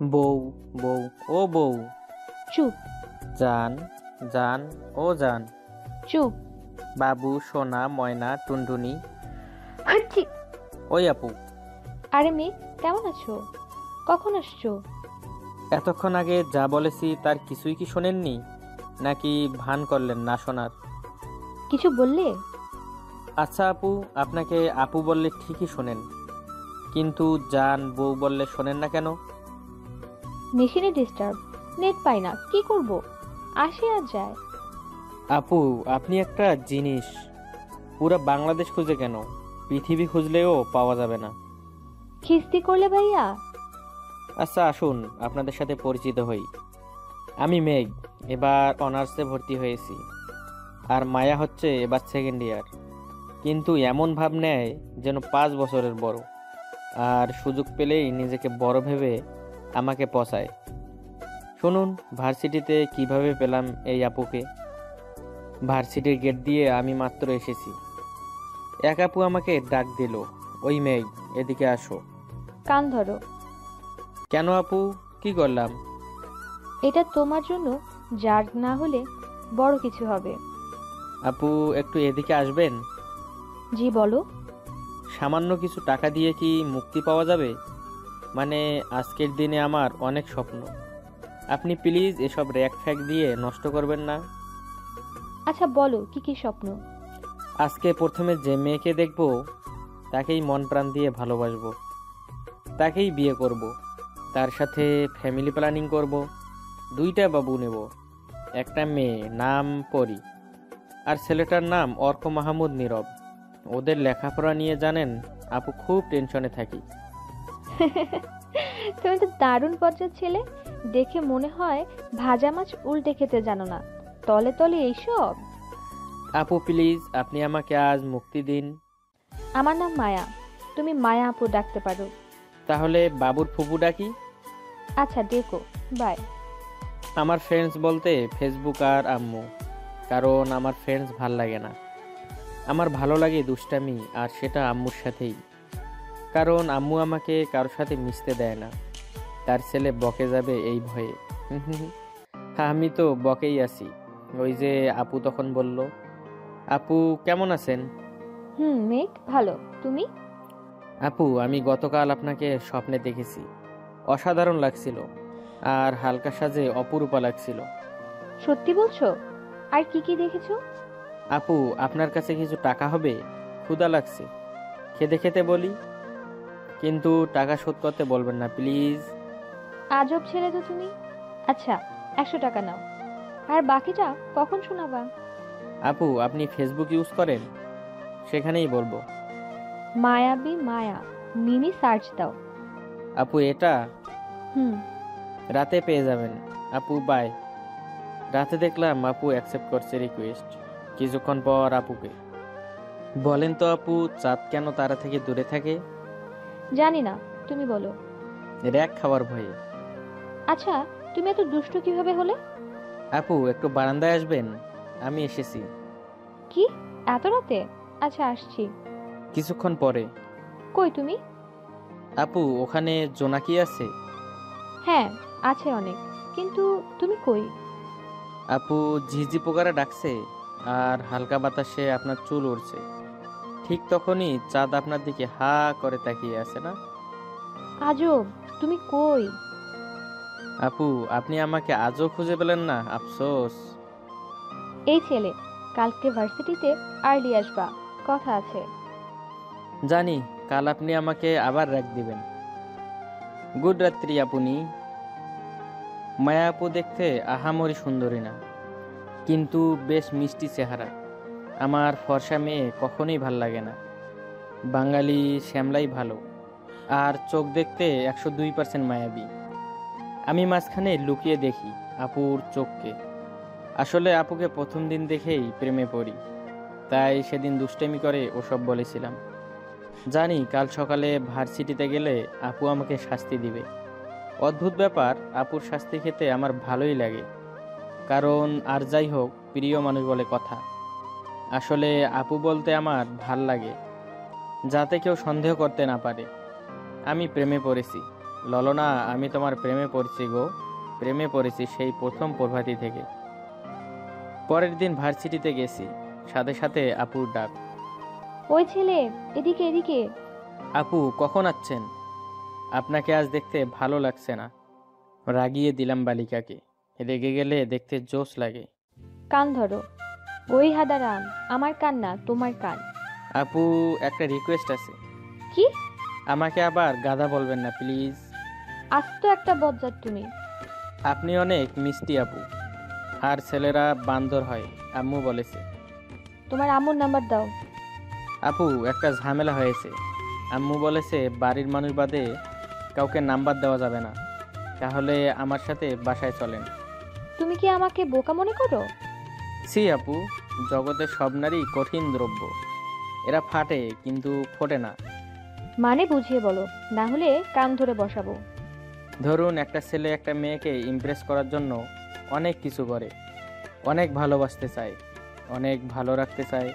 বউ, বউ, ও বউ। চুপ। জান, জান, ও জান। চুপ। বাবু, সোনা, ময়না, টুনটুনি। হাচ্ছি। ওই আপু, আরে মেয়ে, কেমন আছো? কখন আসছো? এতক্ষণ আগে যা বলেছি তার কিছুই কি শোনেননি, নাকি ভান করলেন না শোনার? কিছু বললে? আচ্ছা আপু, আপনাকে আপু বললে ঠিকই শোনেন, কিন্তু জান, বউ বললে শোনেন না কেন? মেশিনে ডিস্টার্ব, নেট পাই না, কি করব? আসে আর যায়। আপু, আপনি একটা জিনিস, পুরো বাংলাদেশ খুঁজে কেন, পৃথিবী খুঁজলেও পাওয়া যাবে না। খিস্তি করলে ভাইয়া? আচ্ছা আসুন আপনাদের সাথে পরিচিত হই। আমি মেঘ, এবার অনার্সে ভর্তি হয়েছি। আর মায়া হচ্ছে এবার সেকেন্ড ইয়ার, কিন্তু এমন ভাব নেয় যেন 5 বছরের বড়। আর সুযোগ পেলেই নিজেকে বড় ভেবে আমাকে পচায়। শুনুন, ভার্সিটিতে কিভাবে পেলাম এই আপুকে। ভার্সিটির গেট দিয়ে আমি মাত্র এসেছি, এক আপু আমাকে ডাক দিল, ওই মেঘ, এদিকে আসো। কান ধরো। কেন আপু, কি করলাম? এটা তোমার জন্য যার না হলে বড় কিছু হবে। আপু, একটু এদিকে আসবেন? জি বলো। সামান্য কিছু টাকা দিয়ে কি মুক্তি পাওয়া যাবে? মানে, আজকের দিনে আমার অনেক স্বপ্ন। আপনি প্লিজ এসব র্যাক ফ্যাক দিয়ে নষ্ট করবেন না। আচ্ছা বলো, কি কি স্বপ্ন? আজকে প্রথমে যে মেয়েকে দেখব তাকেই মন প্রাণ দিয়ে ভালোবাসবো, তাকেই বিয়ে করব, তার সাথে ফ্যামিলি প্ল্যানিং করব, 2টা বাবু নেব। একটা মেয়ে, নাম পরি, আর ছেলেটার নাম অর্ক মাহমুদ নীরব। ওদের লেখাপড়া নিয়ে জানেন আপু, খুব টেনশনে থাকি। তুমি তো দারুণ পর্যায়ের ছেলে। দেখে মনে হয় ভাজা মাছ উল্টে খেতে জানো না, তলে তলে এইসব। আপু প্লিজ, আপনি আমাকে আজ মুক্তি দিন। আমার নাম মায়া, তুমি মায়া আপু ডাকতে পারো। তাহলে বাবুর ফুপু ডাকি? আচ্ছা ডেকো, বাই। আমার ফ্রেন্ডস বলতে ফেসবুক আর আম্মু, কারণ আমার ফ্রেন্ডস ভাল লাগে না। আমার ভালো লাগে দুষ্টামি, আর সেটা আম্মুর সাথেই। কারণ আম্মু আমাকে কারোর সাথে মিশতে দেয় না, তার ছেলে বকে যাবে এই ভয়ে। হ্যাঁ, আমি তো বকেই আছি। ওই যে আপু তখন বলল, আপু কেমন আছেন? মেঘ ভালো, তুমি? আপু, আমি গতকাল আপনাকে স্বপ্নে দেখেছি, অসাধারণ লাগছিল, আর হালকা সাজে অপরূপা লাগছিল। সত্যি বলছো? আর কি কি দেখেছো? আপু, আপনার কাছে কিছু টাকা হবে? ক্ষুধা লাগছে, খেতে খেতে বলি। কিন্তু টাকা শোধ করতে বলবেন না প্লিজ। আজব ছেলে তো তুমি। আচ্ছা, 100 টাকা নাও, আর বাকিটা কখন শোনাবা? আপু, আপনি ফেসবুক ইউজ করেন? সেখানেই বলবো। মায়াবী মায়া, মিনি সার্চ দাও। আপু এটা হুম। রাতে পেয়ে যাবেন। আপু বাই। রাতে দেখলাম আপু অ্যাকসেপ্ট করছে রিকোয়েস্ট। কিছুক্ষণ পর আপুকে, বলেন তো আপু, চাঁদ কেন তারা থেকে দূরে থাকে? জানি না, তুমি বলো। র্যাক খাওয়ার ভয়ে। আচ্ছা, তুমি এত দুষ্ট কিভাবে হলে? আপু একটু বারান্দায় আসবেন, আমি এসেছি। কি, এত রাতে? আচ্ছা আসছি। কিছুক্ষণ পরে। কই তুমি? আপু ওখানে জোনাকি আছে? হ্যাঁ, আছে অনেক, কিন্তু তুমি কই? আপু ঝিঝি পোকারা ডাকছে, আর হালকা বাতাসে আপনার চুল উড়ছে। ঠিক তখনই চাঁদ আপনার দিকে হা করে তাকিয়ে আছে না? আজব, তুমি কই? আপু, আপনি আমাকে আজও খুঁজে পেলেন না, আফসোস। এই ছেলে, কালকে ভার্সিটিতে আর্লি আসবা, কথা আছে। জানি, কাল আপনি আমাকে আবার রাখ দিবেন। গুড রাত্রি আপনি। মায়া আপু দেখতে আহামরি সুন্দরী না, কিন্তু বেশ মিষ্টি চেহারা। আমার ফর্সা মেয়ে কখনোই ভাল লাগে না। বাঙালি শ্যামলাই ভালো, আর চোখ দেখতে 102% মায়াবী। আমি মাঝখানে লুকিয়ে দেখি আপুর চোখকে। আসলে আপুকে প্রথম দিন দেখেই প্রেমে পড়ি, তাই সেদিন দুষ্টামি করে ওসব বলেছিলাম। জানি কাল সকালে ভার্সিটিতে গেলে আপু আমাকে শাস্তি দিবে। অদ্ভুত ব্যাপার, আপুর শাস্তি খেতে আমার ভালোই লাগে, কারণ আর যাই হোক, প্রিয় মানুষ বলে কথা। আসলে আপু বলতে আমার ভাল লাগে, যাতে কেউ সন্দেহ করতে না পারে আমি প্রেমে পড়েছি। ললনা, আমি তোমার প্রেমে পড়েছি গো। প্রেমে পড়েছি সেই প্রথম প্রভাতী থেকে। পরের দিন ভার্সিটিতে গেছি, সাথে সাথে আপুর ডাক। ওই ছেলে, এদিকে এদিকে। আপু, কখন আসছেন? আপনাকে আজ দেখতে ভালো লাগছে না। রাগিয়ে দিলাম বালিকাকে। রেগে গেলে দেখতে জোশ লাগে। কান ধরো। ওই হাদারাম, আমার কান না, তোমার কান। আপু, একটা রিকোয়েস্ট আছে। কি? আমাকে আবার গাধা বলবেন না প্লিজ। আস্ত একটা বজ্জাত তুমি। আপনি অনেক মিষ্টি আপু, আর ছেলেরা বান্দর হয় আম্মু বলেছে। তোমার আম্মুর নাম্বার দাও। আপু, একটা ঝামেলা হয়েছে। আম্মু বলেছে বাড়ির মানুষ বাদে কাউকে নাম্বার দেওয়া যাবে না। তাহলে আমার সাথে বাসায় চলেন। তুমি কি আমাকে বোকা মনে করো? সি আপু, জগতের সব নারী কঠিন দ্রব্য। এরা ফাটে কিন্তু ফোটে না। মানে বুঝিয়ে বলো, না হলে কান ধরে বসাবো। ধরুন, একটা ছেলে একটা মেয়েকে ইমপ্রেস করার জন্য অনেক কিছু করে। অনেক ভালোবাসতে চায়, অনেক ভালো রাখতে চায়,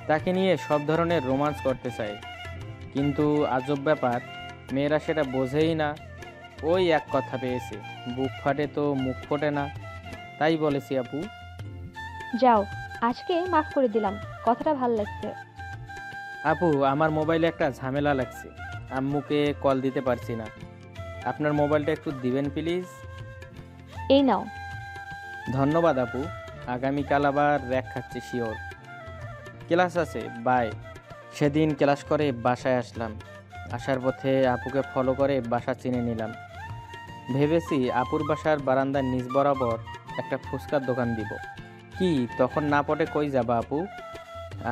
তাকে নিয়ে সব ধরনের রোমান্স করতে চায়। কিন্তু আজব ব্যাপার, মেয়েরা সেটা বোঝেই না। ওই এক কথা পেয়েছে, বুক ফাটে তো মুখ ফোটে না। তাই বলেছি আপু। যাও, আজকে মাফ করে দিলাম, কথাটা ভাল লাগছে। আপু, আমার মোবাইলে একটা ঝামেলা লাগছে। আম্মুকে কল দিতে পারছি না। আপনার মোবাইলটা একটু দিবেন প্লিজ। এই নাও। ধন্যবাদ আপু। আগামীকাল আবার র্যাক খাচ্ছি শিওর। ক্লাস আছে, বাই। সেদিন ক্লাস করে বাসায় আসলাম। আসার পথে আপুকে ফলো করে বাসা চিনে নিলাম। ভেবেছি আপুর বাসার বারান্দার নিচ বরাবর একটা ফুচকার দোকান দিব। কি তখন না পটে কই যাবা আপু?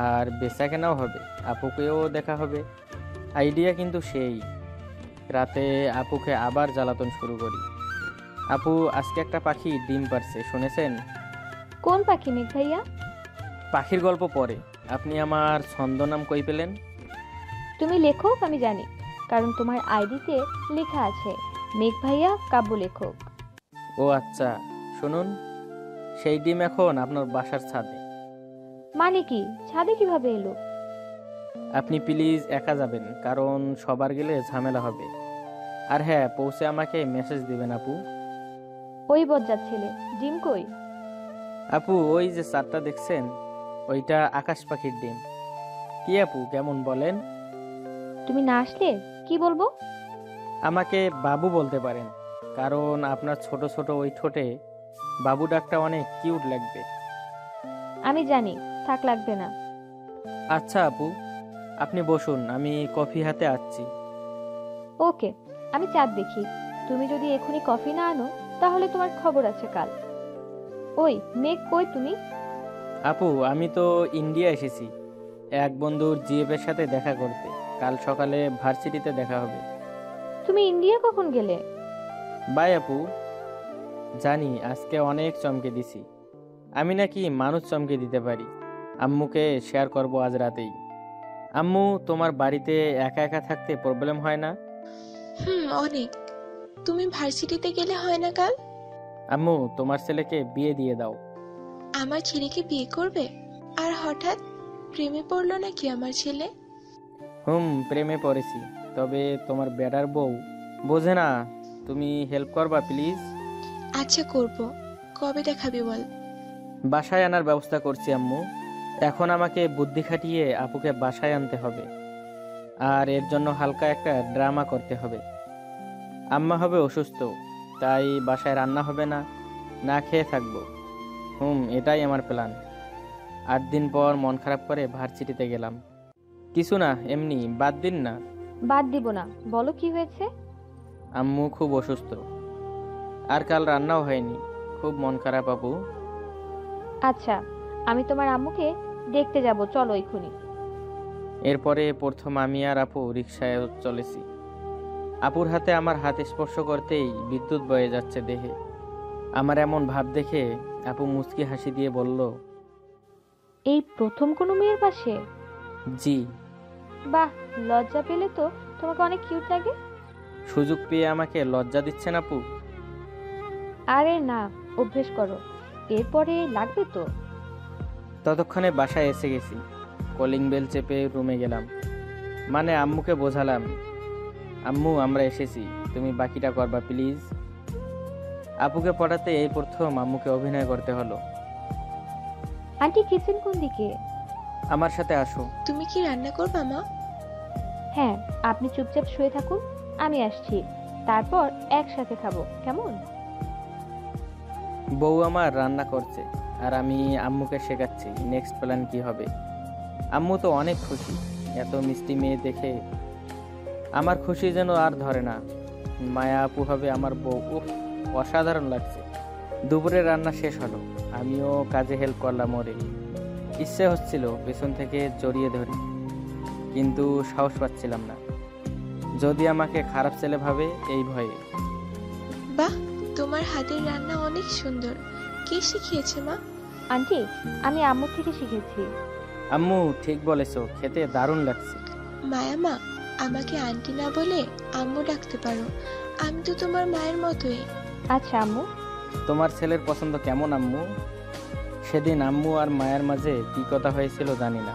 আর বেচা কেনাও হবে, আপুকেও দেখা হবে। আইডিয়া কিন্তু সেই। রাতে আপুকে আবার জ্বালাতন শুরু করি। আপু, আজকে একটা পাখি ডিম পারছে, শুনেছেন? কোন পাখি মেঘ ভাইয়া? পাখির গল্প পরে। আপনি আমার ছন্দনাম কই পেলেন? তুমি লেখক আমি জানি, কারণ তোমার আইডিতে লেখা আছে মেঘ ভাইয়া কাব্য লেখক। ও আচ্ছা, শুনুন, সেই ডিম এখন আপনার বাসার ছাদে। মানে কি? ছাদে কিভাবে এলো? আপনি প্লিজ একা যাবেন, কারণ সবার গেলে ঝামেলা হবে। আর হ্যাঁ, পৌঁছে আমাকে মেসেজ দিবেন আপু। ওই বজ্জাত ছেলে, ডিম কই? আপু, ওই যে চারটা দেখছেন, ওইটা আকাশ পাখির ডিম। কি আপু, কেমন বলেন? তুমি না আসলে কি বলবো? আমাকে বাবু বলতে পারেন, কারণ আপনার ছোট ছোট ওই ঠোঁটে বাবু ডাকটা অনেক কিউট লাগবে। আমি জানি, থাক লাগবে না। আচ্ছা আপু, আপনি বসুন, আমি কফি হাতে আসছি। ওকে, আমি চাঁদ দেখি। তুমি যদি এখনই কফি না আনো, তাহলে তোমার খবর আছে কাল। ওই মেঘ, কই তুমি? আপু, আমি তো ইন্ডিয়া এসেছি এক বন্ধুর জিএফ এর সাথে দেখা করতে। কাল সকালে ভার্সিটিতে দেখা হবে। তুমি ইন্ডিয়া কখন গেলে? বাই আপু। জানি আজকে অনেক চমকে দিছি। আমি নাকি মানুষ চমকে দিতে পারি। আম্মুকে শেয়ার করব আজ রাতেই। আম্মু, তোমার বাড়িতে একা একা থাকতে প্রবলেম হয় না? অনেক। তুমি ভার্সিটিতে গেলে হয় না কাল? আম্মু, তোমার ছেলেকে বিয়ে দিয়ে দাও। আমার ছেলেকে বিয়ে করবে? আর হঠাৎ প্রেমে পড়লো নাকি আমার ছেলে? প্রেমে পড়েছি, তবে তোমার বেড়ার বউ বোঝে না। তুমি হেল্প করবা প্লিজ? আচ্ছা করব। কবে দেখাবি বল? বাসায় আনার ব্যবস্থা করছি আম্মু। এখন আমাকে বুদ্ধি খাটিয়ে আপুকে বাসায় আনতে হবে। আর এর জন্য হালকা একটা ড্রামা করতে হবে। আম্মা হবে অসুস্থ, তাই বাসায় রান্না হবে না, না খেয়ে থাকবো। এটাই আমার প্ল্যান। 8 দিন পর মন খারাপ করে ভার্সিটিতে গেলাম। কিছু না, এমনি, বাদ দিন না। বাদ দিব না, বলো কি হয়েছে? আম্মু খুব অসুস্থ, আর কাল রান্নাও হয়নি। খুব মন খারাপ আপু। আচ্ছা, আমি তোমার আম্মুকে দেখতে যাব, চলো এক্ষুনি। এরপরে প্রথম আমি আর আপু রিকশায় চলেছি। আপুর হাতে আমার হাত স্পর্শ করতেই বিদ্যুৎ বয়ে যাচ্ছে দেহে। আমার এমন ভাব দেখে আপু মুচকি হাসি দিয়ে বলল, এই প্রথম কোনো মেয়ের পাশে? জি। বাহ, লজ্জা পেলে তো তোমাকে অনেক কিউট লাগে। সুযোগ পেয়ে আমাকে লজ্জা দিচ্ছেন আপু? আরে না, অভ্যেস করো, এরপরে লাগবে তো। ততক্ষণে বাসায় এসে গেছি। কলিং বেল চেপে রুমে গেলাম। মানে আম্মুকে বোঝালাম, আম্মু আমরা এসেছি, তুমি বাকিটা করবা প্লিজ। আপুকে পড়াতে এই প্রথম আম্মুকে অভিনয় করতে হলো। আন্টি কিচেন কোন দিকে? আমার সাথে আসো। তুমি কি রান্না করবা মা? হ্যাঁ, আপনি চুপচাপ শুয়ে থাকুন, আমি আসছি, তারপর একসাথে খাবো, কেমন? বউ আমার রান্না করছে আর আমি আম্মুকে শেখাচ্ছি নেক্সট প্ল্যান কি হবে। আম্মু তো অনেক খুশি, এত মিষ্টি মেয়ে দেখে আমার খুশি যেন আর ধরে না। মায়া আপু হবে আমার বউ, উফ অসাধারণ লাগছে। দুপুরে রান্না শেষ হলো, আমিও কাজে হেল্প করলাম ওরে। ইচ্ছে হচ্ছিল পেছন থেকে জড়িয়ে ধরি, কিন্তু সাহস পাচ্ছিলাম না, যদি আমাকে খারাপ ছেলে ভাবে এই ভয়ে। বাহ, তোমার হাতের রান্না অনেক সুন্দর। কে শিখিয়েছে মা? আন্টি, আমি আম্মুর থেকে শিখেছি। আম্মু ঠিক বলেছো, খেতে দারুণ লাগছে। মায়া মা, আমাকে আন্টি না বলে আম্মু ডাকতে পারো, আমি তো তোমার মায়ের মতোই। আচ্ছা আম্মু। তোমার ছেলের পছন্দ কেমন আম্মু? সেদিন আম্মু আর মায়ের মাঝে কি কথা হয়েছিল জানি না।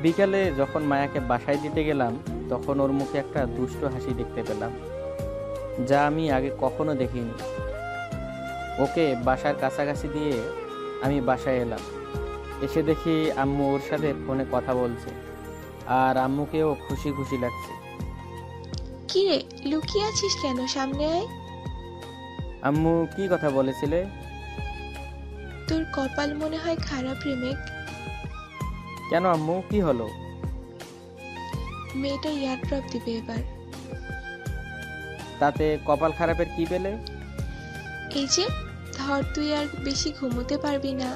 বিকালে যখন মায়াকে বাসায় দিতে গেলাম, তখন ওর মুখে একটা দুষ্ট হাসি দেখতে পেলাম, যা আমি আগে কখনো দেখিনি। ওকে বাসার কাছাকাছি দিয়ে আমি বাসায় এলাম। এসে দেখি আম্মু ওর সাথে ফোনে কথা বলছে, আর আম্মুকেও খুশি খুশি লাগছে। কি রে, লুকিয়ে আছিস কেন? সামনে আয়। আম্মু কি কথা বলেছিলে? তোর কপাল মনে হয় খারাপ রে মেঘ। কেন আম্মু, কি হলো? মেয়েটা ইয়ারড্রপ দিবে এবার। তাতে কপাল খারাপের কি পেলে? এই যে ধর, তুই আর বেশি ঘুমোতে পারবি না,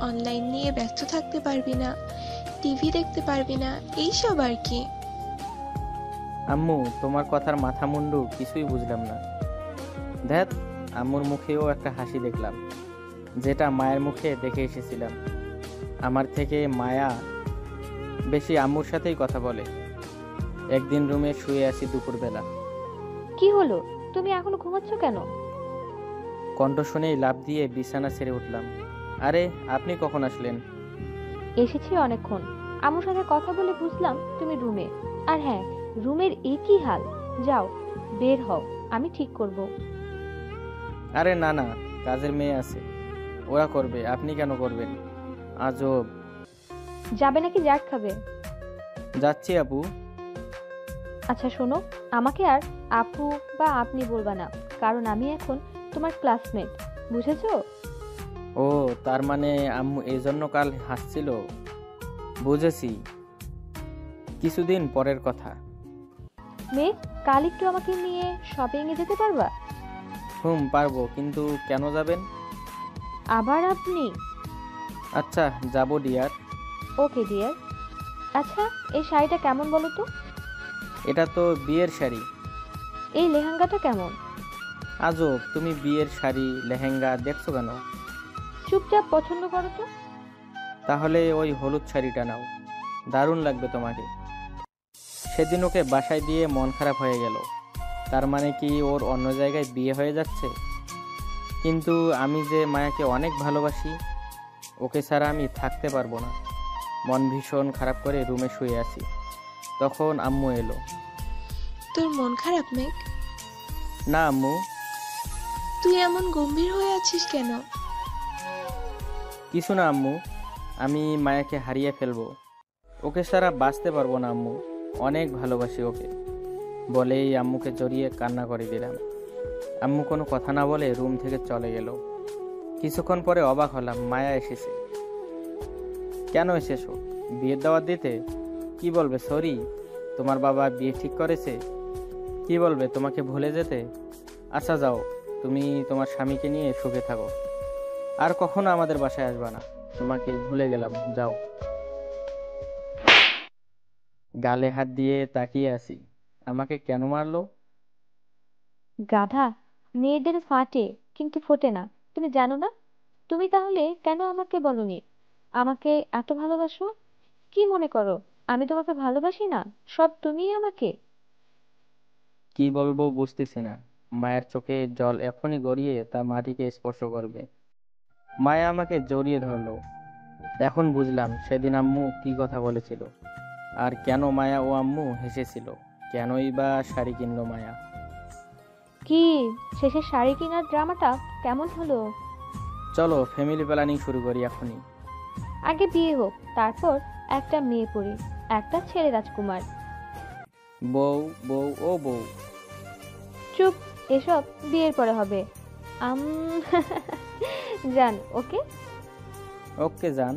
অনলাইন নিয়ে ব্যস্ত থাকতে পারবি না, টিভি দেখতে পারবি না, এইসব আর কি। আম্মু তোমার কথার মাথা মুন্ডু কিছুই বুঝলাম না। ধ্যাত, আম্মুর মুখেও একটা হাসি দেখলাম, যেটা মায়ের মুখে দেখে এসেছিলাম। আমার থেকে মায়া বেশি আম্মুর সাথেই কথা বলে। একদিন রুমে শুয়ে আছি দুপুরবেলা, কি হলো, তুমি এখনো ঘুমাচ্ছ কেন? কণ্ঠ শুনেই লাফ দিয়ে বিছানা ছেড়ে উঠলাম। আরে আপনি কখন আসলেন? এসেছি অনেকক্ষণ, আম্মুর সাথে কথা বলে বুঝলাম তুমি রুমে। আর হ্যাঁ, রুমের একই হাল, যাও বের হও, আমি ঠিক করব। আরে না না, কাজের মেয়ে আছে, ওরা করবে, আপনি কেন করবেন? আজব। যাবে নাকি জাগ খাবে? যাচ্ছি আপু। আচ্ছা শোনো, আমাকে আর আপু বা আপনি বলবা না, কারণ আমি এখন তোমার ক্লাসমেট, বুঝেছো? ও, তার মানে আম্মু এই জন্য কাল হাসছিল। বুঝেছি। কিছুদিন পরের কথা। মেঘ, কাল একটু আমাকে নিয়ে শপিং এ যেতে পারবা? পারবো, কিন্তু কেন যাবেন? আবার আপনি? আচ্ছা যাব ডিয়ার। Okay dear. আচ্ছা, এই শাড়িটা কেমন বলো তো? এটা তো বিয়ের শাড়ি। এই লেহেঙ্গাটা কেমন? আজব, তুমি বিয়ের শাড়ি লেহেঙ্গা দেখছো কেন? চুপচাপ পছন্দ করো তো। তাহলে ওই হলুদ শাড়িটা নাও, দারুণ লাগবে তোমাকে। সেদিন ওকে বাসায় দিয়ে মন খারাপ হয়ে গেল। তার মানে কি ওর অন্য জায়গায় বিয়ে হয়ে যাচ্ছে? কিন্তু আমি যে মায়াকে অনেক ভালোবাসি, ওকে ছাড়া আমি থাকতে পারবো না। মন ভীষণ খারাপ করে রুমে শুয়ে আছি, তখন আম্মু এলো। তোর মন খারাপ মেঘ? না আম্মু। তুই এমন গম্ভীর হয়ে আছিস কেন? কিছু না আম্মু, আমি মায়াকে হারিয়ে ফেলবো, ওকে ছাড়া বাঁচতে পারবো না আম্মু, অনেক ভালোবাসি ওকে, বলেই আম্মুকে জড়িয়ে কান্না করে দিলাম। আম্মু কোনো কথা না বলে রুম থেকে চলে গেল। কিছুক্ষণ পরে অবাক হলাম, মায়া এসেছে। কেন এসেছো? বিয়ের দাওয়াত দিতে? কি বলবে সরি, তোমার বাবা বিয়ে ঠিক করেছে? কি বলবে তোমাকে ভুলে যেতে? আচ্ছা যাও, তুমি তোমার স্বামীকে নিয়ে সুখে থাকো, আর কখনো আমাদের বাসায় আসবা না, তোমাকে ভুলে গেলাম, যাও। গালে হাত দিয়ে তাকিয়ে আছি, আমাকে কেন মারলো? গাধা, মেয়েদের ফাটে কিন্তু ফোটে না, তুমি জানো না? তুমি তাহলে কেন আমাকে বলনি আমাকে এত ভালোবাসো? কি মনে করো আমি তোমাকে ভালোবাসি না? সব তুমিই আমাকে। কি বলবো বুঝতেছি না। মায়ের চোখে জল এখনই গড়িয়ে তা মাটিকে স্পর্শ করবে। মায়া আমাকে জড়িয়ে ধরলো। এখন বুঝলাম সেদিন আম্মু কি কথা বলেছিল, আর কেন মায়া ও আম্মু হেসেছিল। কেনই বা শাড়ি কিনলো মায়া? কি শেষে শাড়ি কেনার ড্রামাটা কেমন হলো? চলো ফ্যামিলি প্ল্যানিং শুরু করি এখনই। আগে বিয়ে হোক, তারপর একটা মেয়ে পড়ি, একটা ছেলে রাজকুমার। বউ বউ ও বউ। চুপ, এসব বিয়ের পরে হবে। আম জান, ওকে। ওকে জান।